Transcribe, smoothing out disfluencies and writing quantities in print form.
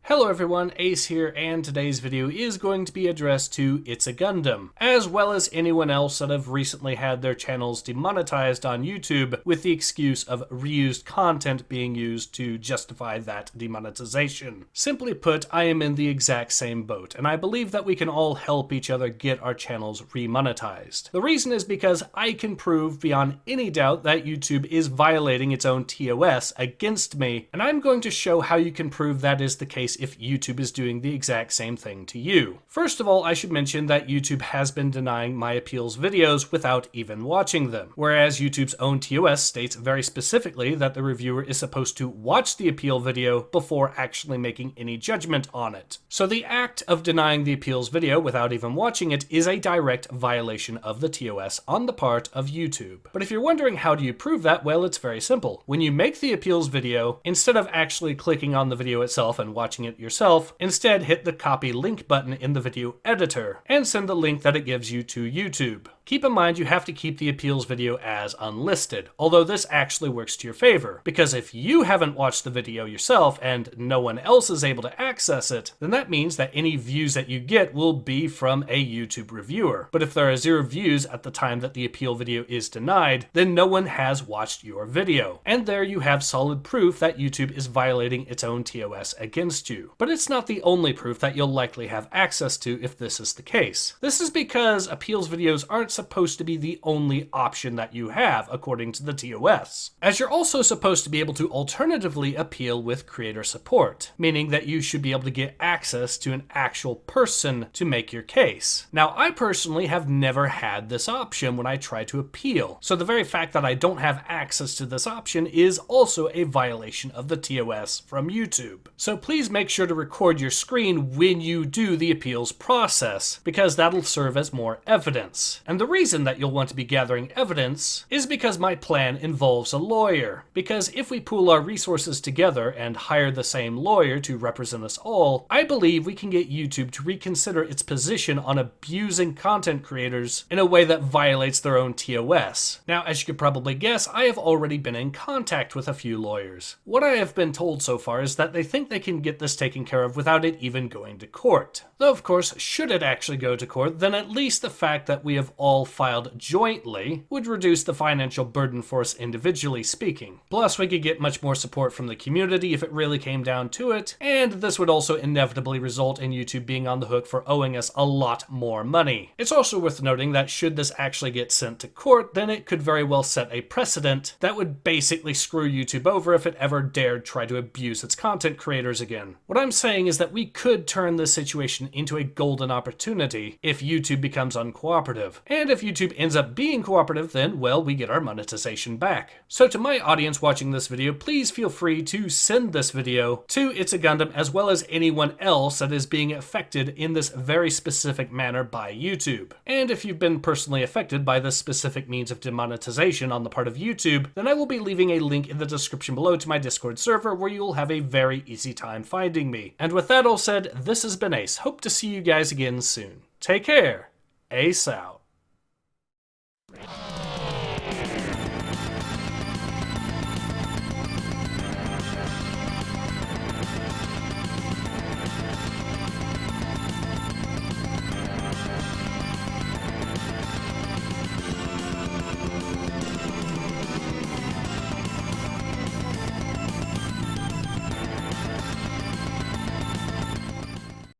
Hello everyone, Ace here, and today's video is going to be addressed to ItsAGundam, as well as anyone else that have recently had their channels demonetized on YouTube with the excuse of reused content being used to justify that demonetization. Simply put, I am in the exact same boat, and I believe that we can all help each other get our channels remonetized. The reason is because I can prove beyond any doubt that YouTube is violating its own TOS against me, and I'm going to show how you can prove that is the case if YouTube is doing the exact same thing to you. First of all, I should mention that YouTube has been denying my appeals videos without even watching them, whereas YouTube's own TOS states very specifically that the reviewer is supposed to watch the appeal video before actually making any judgment on it. So the act of denying the appeals video without even watching it is a direct violation of the TOS on the part of YouTube. But if you're wondering how do you prove that, well, it's very simple. When you make the appeals video, instead of actually clicking on the video itself and watching it yourself, instead hit the copy link button in the video editor and send the link that it gives you to YouTube. Keep in mind you have to keep the appeals video as unlisted, although this actually works to your favor, because if you haven't watched the video yourself and no one else is able to access it, then that means that any views that you get will be from a YouTube reviewer. But if there are 0 views at the time that the appeal video is denied, then no one has watched your video. And there you have solid proof that YouTube is violating its own TOS against you. But it's not the only proof that you'll likely have access to if this is the case. This is because appeals videos aren't supposed to be the only option that you have according to the TOS, as you're also supposed to be able to alternatively appeal with creator support, meaning that you should be able to get access to an actual person to make your case. Now, I personally have never had this option when I try to appeal, so the very fact that I don't have access to this option is also a violation of the TOS from YouTube. So please make sure to record your screen when you do the appeals process, because that'll serve as more evidence. And the reason that you'll want to be gathering evidence is because my plan involves a lawyer. Because if we pool our resources together and hire the same lawyer to represent us all, I believe we can get YouTube to reconsider its position on abusing content creators in a way that violates their own TOS. Now, as you could probably guess, I have already been in contact with a few lawyers. What I have been told so far is that they think they can get this taken care of without it even going to court. Though, of course, should it actually go to court, then at least the fact that we have all filed jointly would reduce the financial burden for us individually speaking. Plus, we could get much more support from the community if it really came down to it, and this would also inevitably result in YouTube being on the hook for owing us a lot more money. It's also worth noting that should this actually get sent to court, then it could very well set a precedent that would basically screw YouTube over if it ever dared try to abuse its content creators again. What I'm saying is that we could turn this situation into a golden opportunity if YouTube becomes uncooperative. And if YouTube ends up being cooperative, then, well, we get our monetization back. So to my audience watching this video, please feel free to send this video to ItsAGundam as well as anyone else that is being affected in this very specific manner by YouTube. And if you've been personally affected by this specific means of demonetization on the part of YouTube, then I will be leaving a link in the description below to my Discord server where you will have a very easy time finding me. And with that all said, this has been Ace. Hope to see you guys again soon. Take care. Ace out.